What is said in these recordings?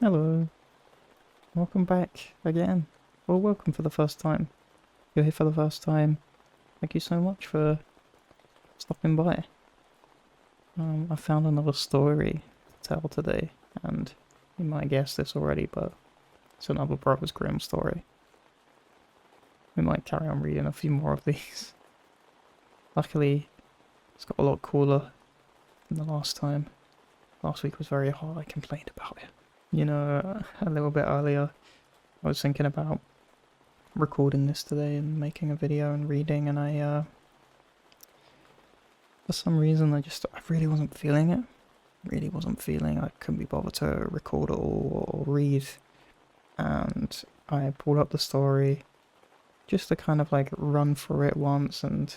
Hello, welcome back again. Or welcome for the first time. You're here for the first time. Thank you so much for stopping by. I found another story to tell today, and you might guess this already, but it's another Brothers Grimm story. We might carry on reading a few more of these. Luckily, it's got a lot cooler than the last time. Last week was very hot, I complained about it. You know, a little bit earlier, I was thinking about recording this today and making a video and reading, and for some reason I really wasn't feeling it. I couldn't be bothered to record it all or read, and I pulled up the story just to kind of like run through it once and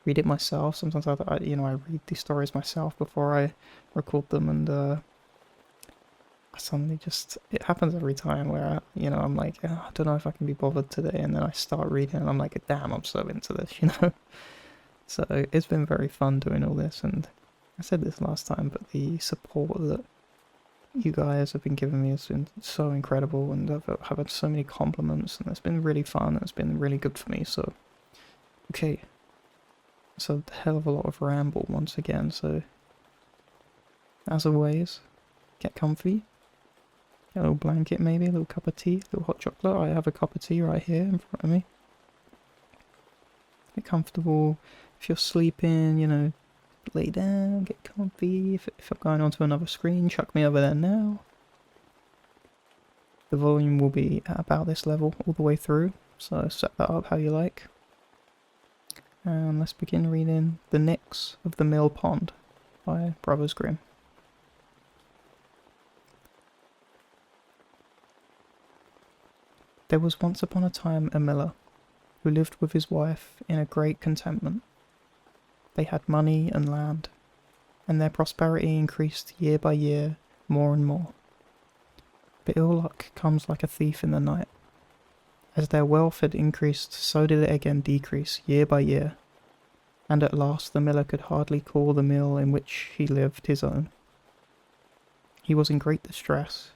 read it myself. Sometimes I read these stories myself before I record them, and suddenly it happens every time where I'm like, oh, I don't know if I can be bothered today, and then I start reading and I'm like, damn, I'm so into this. So it's been very fun doing all this, and I said this last time, but the support that you guys have been giving me has been so incredible, and I've had so many compliments, and it's been really fun, and it's been really good for me. So okay, it's a hell of a lot of ramble once again, so as always, get comfy. A little blanket maybe, a little cup of tea, a little hot chocolate. I have a cup of tea right here in front of me. Get comfortable. If you're sleeping, lay down, get comfy. If I'm going onto another screen, chuck me over there now. The volume will be at about this level all the way through, so set that up how you like. And let's begin reading The Nix of the Mill Pond by Brothers Grimm. There was once upon a time a miller, who lived with his wife in a great contentment. They had money and land, and their prosperity increased year by year more and more. But ill luck comes like a thief in the night. As their wealth had increased, so did it again decrease year by year, and at last the miller could hardly call the mill in which he lived his own. He was in great distress,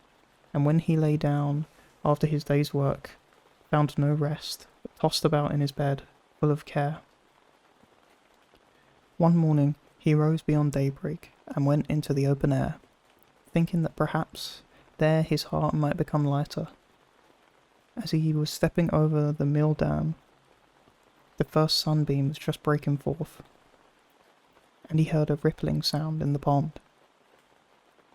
and when he lay down after his day's work, found no rest, but tossed about in his bed, full of care. One morning he rose beyond daybreak and went into the open air, thinking that perhaps there his heart might become lighter. As he was stepping over the mill dam, the first sunbeam was just breaking forth, and he heard a rippling sound in the pond.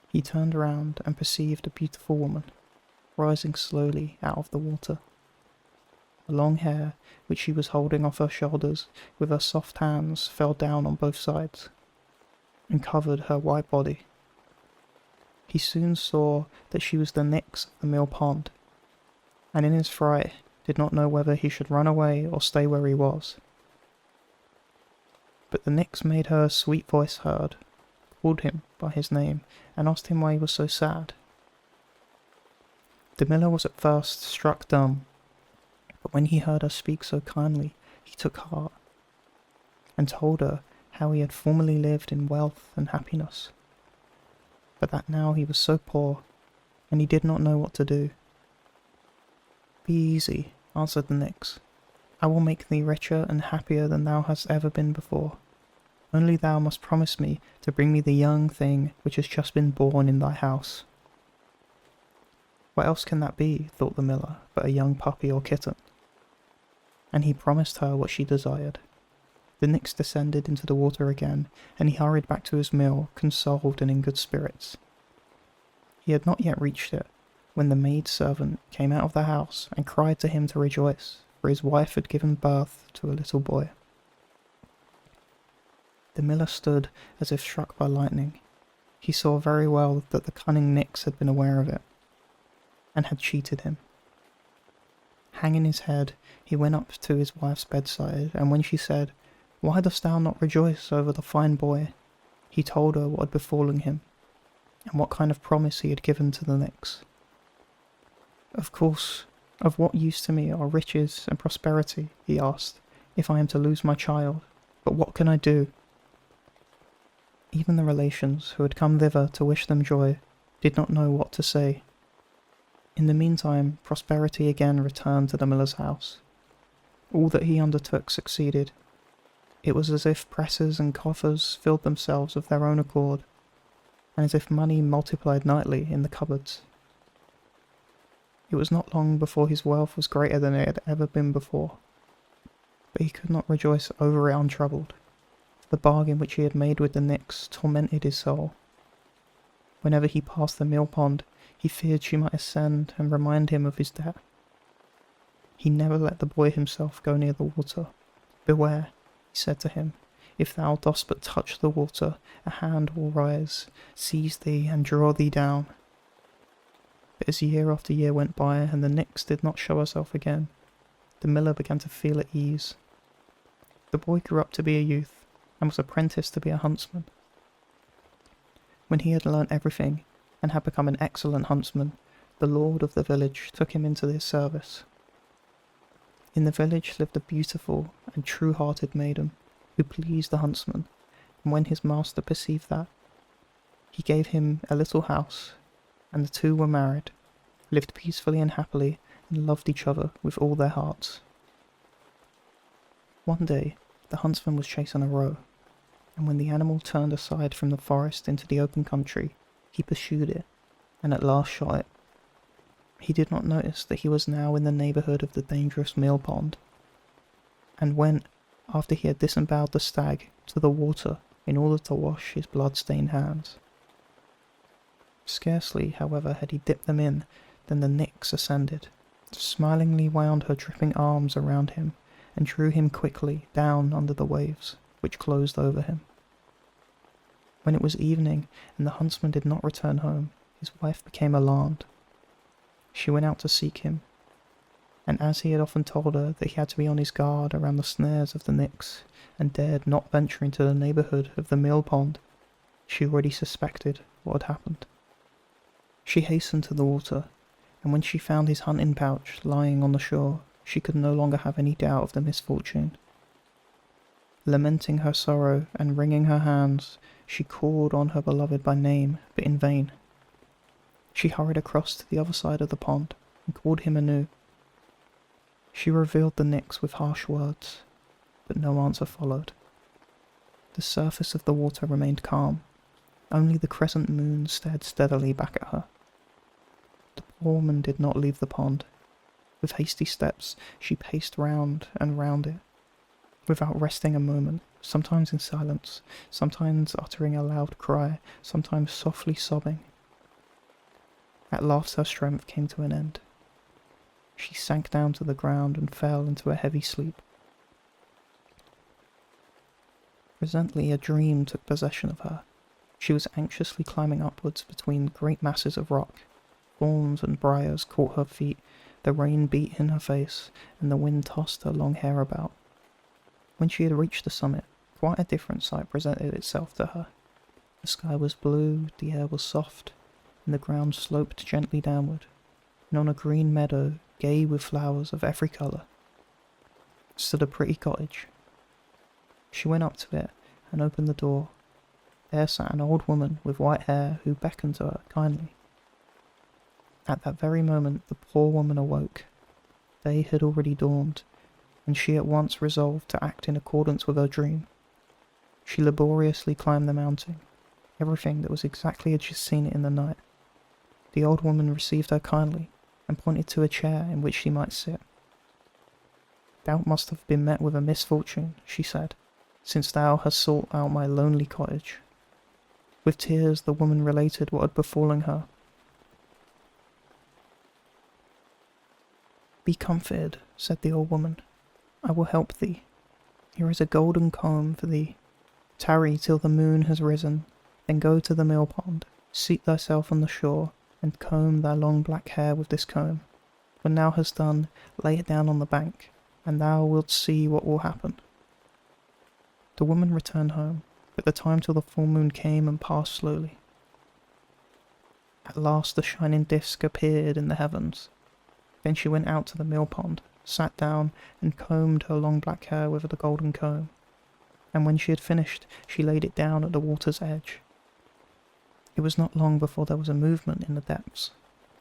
He turned around and perceived a beautiful woman, rising slowly out of the water. The long hair, which she was holding off her shoulders with her soft hands, fell down on both sides, and covered her white body. He soon saw that she was the Nix of the mill pond, and in his fright did not know whether he should run away or stay where he was. But the Nix made her sweet voice heard, called him by his name, and asked him why he was so sad. The miller was at first struck dumb, but when he heard her speak so kindly, he took heart, and told her how he had formerly lived in wealth and happiness, but that now he was so poor, and he did not know what to do. "Be easy," answered the Nix. "I will make thee richer and happier than thou hast ever been before. Only thou must promise me to bring me the young thing which has just been born in thy house." What else can that be, thought the miller, but a young puppy or kitten? And he promised her what she desired. The Nix descended into the water again, and he hurried back to his mill, consoled and in good spirits. He had not yet reached it, when the maid-servant came out of the house and cried to him to rejoice, for his wife had given birth to a little boy. The miller stood as if struck by lightning. He saw very well that the cunning Nix had been aware of it, and had cheated him. Hanging his head, he went up to his wife's bedside, and when she said, "Why dost thou not rejoice over the fine boy?" he told her what had befallen him, and what kind of promise he had given to the Nix. "Of course, of what use to me are riches and prosperity," he asked, "if I am to lose my child? But what can I do?" Even the relations who had come thither to wish them joy did not know what to say. In the meantime, prosperity again returned to the miller's house. All that he undertook succeeded. It was as if presses and coffers filled themselves of their own accord, and as if money multiplied nightly in the cupboards. It was not long before his wealth was greater than it had ever been before, but he could not rejoice over it untroubled. The bargain which he had made with the Nix tormented his soul. Whenever he passed the mill pond, he feared she might ascend and remind him of his debt. He never let the boy himself go near the water. "Beware," he said to him, "if thou dost but touch the water, a hand will rise, seize thee, and draw thee down." But as year after year went by and the Nix did not show herself again, the miller began to feel at ease. The boy grew up to be a youth, and was apprenticed to be a huntsman. When he had learnt everything, and had become an excellent huntsman, the lord of the village took him into his service. In the village lived a beautiful and true-hearted maiden, who pleased the huntsman, and when his master perceived that, he gave him a little house, and the two were married, lived peacefully and happily, and loved each other with all their hearts. One day, the huntsman was chasing a roe, and when the animal turned aside from the forest into the open country, he pursued it, and at last shot it. He did not notice that he was now in the neighbourhood of the dangerous mill pond, and went, after he had disemboweled the stag, to the water in order to wash his blood-stained hands. Scarcely, however, had he dipped them in, than the Nix ascended, smilingly wound her dripping arms around him, and drew him quickly down under the waves, which closed over him. When it was evening, and the huntsman did not return home, his wife became alarmed. She went out to seek him, and as he had often told her that he had to be on his guard around the snares of the Nix, and dared not venture into the neighbourhood of the mill pond, she already suspected what had happened. She hastened to the water, and when she found his hunting pouch lying on the shore, she could no longer have any doubt of the misfortune. Lamenting her sorrow and wringing her hands, she called on her beloved by name, but in vain. She hurried across to the other side of the pond and called him anew. She revealed the Nix with harsh words, but no answer followed. The surface of the water remained calm. Only the crescent moon stared steadily back at her. The poor woman did not leave the pond. With hasty steps, she paced round and round it, without resting a moment, sometimes in silence, sometimes uttering a loud cry, sometimes softly sobbing. At last her strength came to an end. She sank down to the ground and fell into a heavy sleep. Presently a dream took possession of her. She was anxiously climbing upwards between great masses of rock. Thorns and briars caught her feet, the rain beat in her face, and the wind tossed her long hair about. When she had reached the summit, quite a different sight presented itself to her. The sky was blue, the air was soft, and the ground sloped gently downward, and on a green meadow, gay with flowers of every colour, stood a pretty cottage. She went up to it and opened the door. There sat an old woman with white hair who beckoned to her kindly. At that very moment the poor woman awoke. Day had already dawned, and she at once resolved to act in accordance with her dream. She laboriously climbed the mountain, everything that was exactly as she had seen it in the night. The old woman received her kindly, and pointed to a chair in which she might sit. "Thou must have been met with a misfortune," she said, "since thou hast sought out my lonely cottage." With tears the woman related what had befallen her. "Be comforted," said the old woman. "I will help thee. Here is a golden comb for thee. Tarry till the moon has risen, then go to the mill pond, seat thyself on the shore, and comb thy long black hair with this comb. When thou hast done, lay it down on the bank, and thou wilt see what will happen." The woman returned home, but the time till the full moon came and passed slowly. At last the shining disk appeared in the heavens. Then she went out to the mill pond, sat down, and combed her long black hair with the golden comb, and when she had finished, she laid it down at the water's edge. It was not long before there was a movement in the depths.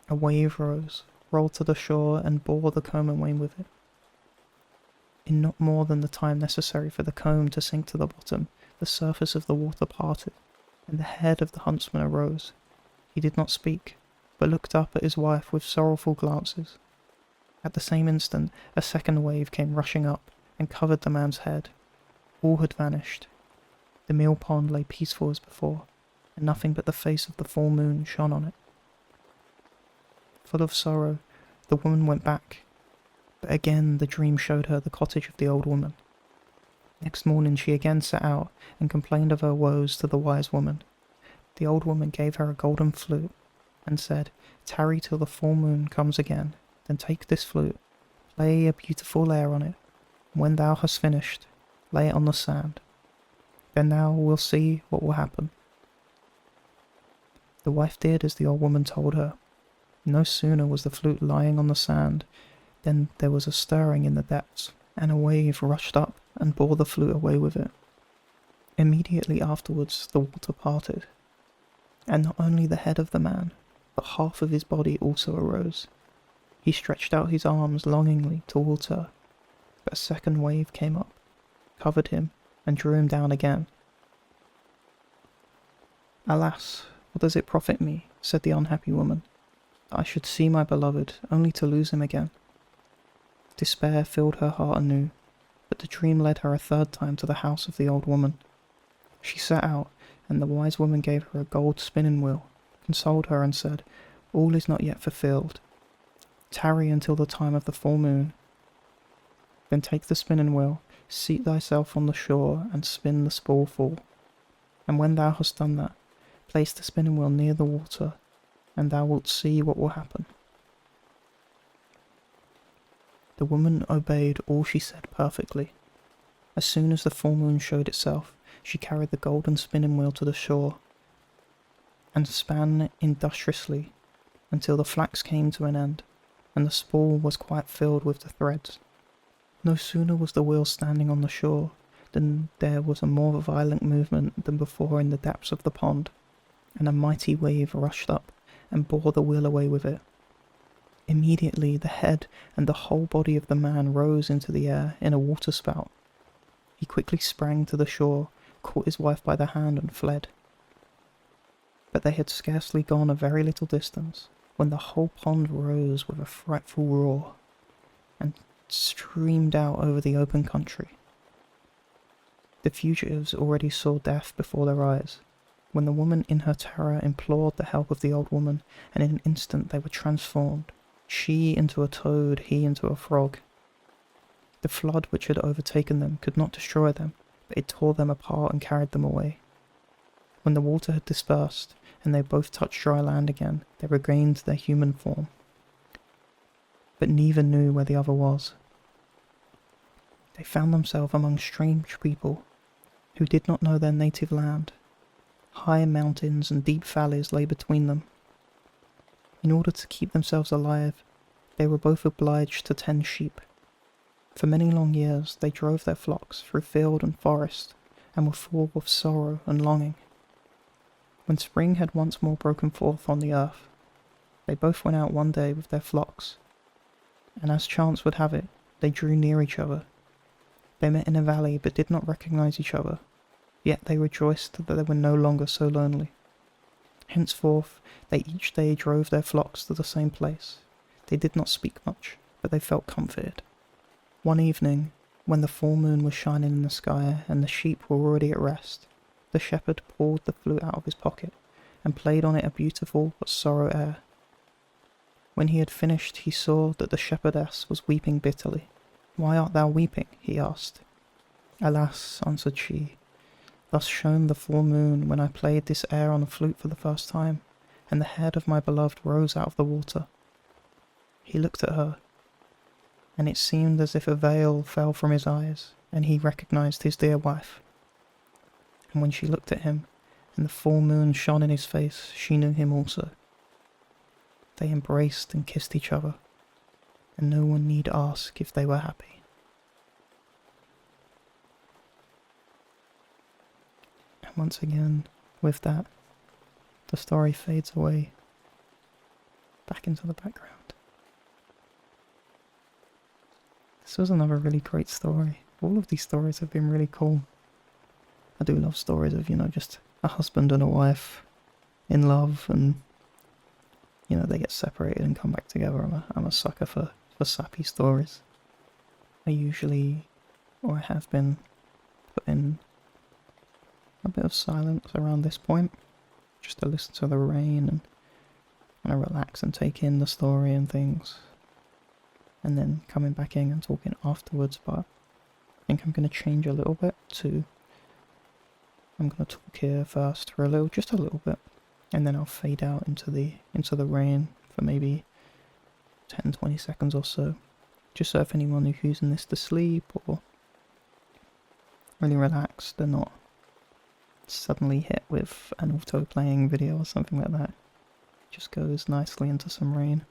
A wave rose, rolled to the shore, and bore the comb away with it. In not more than the time necessary for the comb to sink to the bottom, the surface of the water parted, and the head of the huntsman arose. He did not speak, but looked up at his wife with sorrowful glances. At the same instant, a second wave came rushing up, and covered the man's head. All had vanished. The mill pond lay peaceful as before, and nothing but the face of the full moon shone on it. Full of sorrow, the woman went back, but again the dream showed her the cottage of the old woman. Next morning she again set out, and complained of her woes to the wise woman. The old woman gave her a golden flute, and said, "Tarry till the full moon comes again, then take this flute, play a beautiful air on it, and when thou hast finished, lay it on the sand. Then thou wilt see what will happen." The wife did as the old woman told her. No sooner was the flute lying on the sand than there was a stirring in the depths, and a wave rushed up and bore the flute away with it. Immediately afterwards the water parted, and not only the head of the man, but half of his body also arose. He stretched out his arms longingly towards her, but a second wave came up, covered him, and drew him down again. "Alas, what does it profit me," said the unhappy woman, "that I should see my beloved, only to lose him again?" Despair filled her heart anew, but the dream led her a third time to the house of the old woman. She set out, and the wise woman gave her a gold spinning wheel, consoled her, and said, "All is not yet fulfilled. Tarry until the time of the full moon. Then take the spinning wheel, seat thyself on the shore, and spin the spool full. And when thou hast done that, place the spinning wheel near the water, and thou wilt see what will happen." The woman obeyed all she said perfectly. As soon as the full moon showed itself, she carried the golden spinning wheel to the shore, and span industriously until the flax came to an end, and the spool was quite filled with the threads. No sooner was the wheel standing on the shore than there was a more violent movement than before in the depths of the pond, and a mighty wave rushed up and bore the wheel away with it. Immediately the head and the whole body of the man rose into the air in a waterspout. He quickly sprang to the shore, caught his wife by the hand, and fled. But they had scarcely gone a very little distance when the whole pond rose with a frightful roar, and streamed out over the open country. The fugitives already saw death before their eyes, when the woman in her terror implored the help of the old woman, and in an instant they were transformed, she into a toad, he into a frog. The flood which had overtaken them could not destroy them, but it tore them apart and carried them away. When the water had dispersed, and they both touched dry land again, they regained their human form. But neither knew where the other was. They found themselves among strange people, who did not know their native land. High mountains and deep valleys lay between them. In order to keep themselves alive, they were both obliged to tend sheep. For many long years they drove their flocks through field and forest, and were full of sorrow and longing. When spring had once more broken forth on the earth, they both went out one day with their flocks, and as chance would have it, they drew near each other. They met in a valley but did not recognize each other, yet they rejoiced that they were no longer so lonely. Henceforth they each day drove their flocks to the same place. They did not speak much, but they felt comforted. One evening, when the full moon was shining in the sky and the sheep were already at rest, the shepherd pulled the flute out of his pocket and played on it a beautiful but sorrow air. When he had finished, he saw that the shepherdess was weeping bitterly. "Why art thou weeping?" he asked. "Alas," answered she, "thus shone the full moon when I played this air on the flute for the first time, and the head of my beloved rose out of the water." He looked at her, and it seemed as if a veil fell from his eyes, and he recognized his dear wife. And when she looked at him, and the full moon shone in his face, she knew him also. They embraced and kissed each other, and no one need ask if they were happy. And once again, with that, the story fades away, back into the background. This was another really great story. All of these stories have been really cool. I do love stories of, just a husband and a wife in love and, they get separated and come back together. I'm a sucker for sappy stories. I usually, or I have been, put in a bit of silence around this point, just to listen to the rain and kind of relax and take in the story and things, and then coming back in and talking afterwards. But I think I'm going to change a little bit to, I'm going to talk here first for just a little bit, and then I'll fade out into the rain for maybe 10-20 seconds or so, just so if anyone who's using this to sleep or really relaxed, they're not suddenly hit with an auto-playing video or something like that. It just goes nicely into some rain,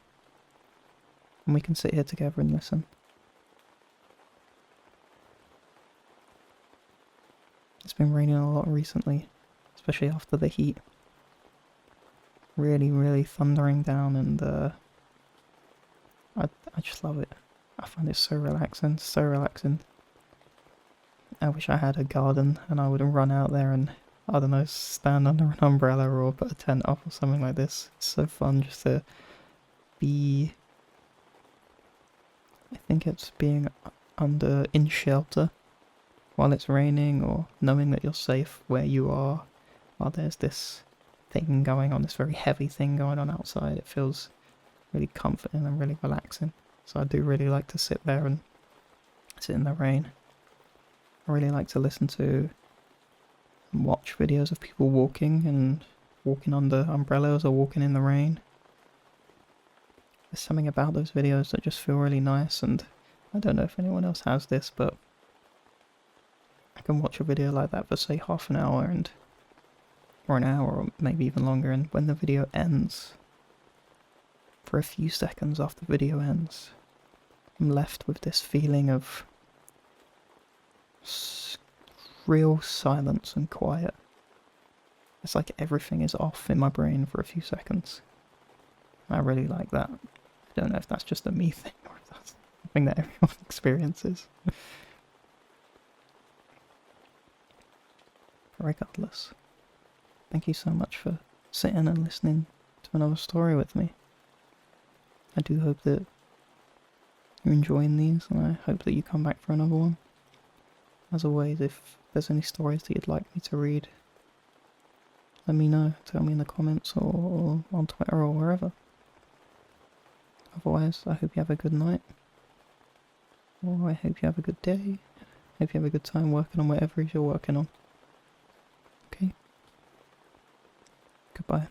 and we can sit here together and listen. It's been raining a lot recently, especially after the heat. Really, really thundering down, and I just love it. I find it so relaxing, so relaxing. I wish I had a garden and I would run out there and, I don't know, stand under an umbrella or put a tent up or something like this. It's so fun just to be... I think it's being in shelter while it's raining, or knowing that you're safe where you are while there's this thing going on, this very heavy thing going on outside. It feels really comforting and really relaxing. So I do really like to sit there and sit in the rain. I really like to listen to and watch videos of people walking under umbrellas or walking in the rain. There's something about those videos that just feel really nice, and I don't know if anyone else has this, but I can watch a video like that for say half an hour or an hour or maybe even longer, and when the video ends, for a few seconds after the video ends, I'm left with this feeling of real silence and quiet. It's like everything is off in my brain for a few seconds. I really like that. I don't know if that's just a me thing or if that's something that everyone experiences. Regardless, thank you so much for sitting and listening to another story with me. I do hope that you're enjoying these, and I hope that you come back for another one. As always, if there's any stories that you'd like me to read, let me know. Tell me in the comments or on Twitter or wherever. Otherwise, I hope you have a good night. Or I hope you have a good day. I hope you have a good time working on whatever it is you're working on. Okay? Goodbye.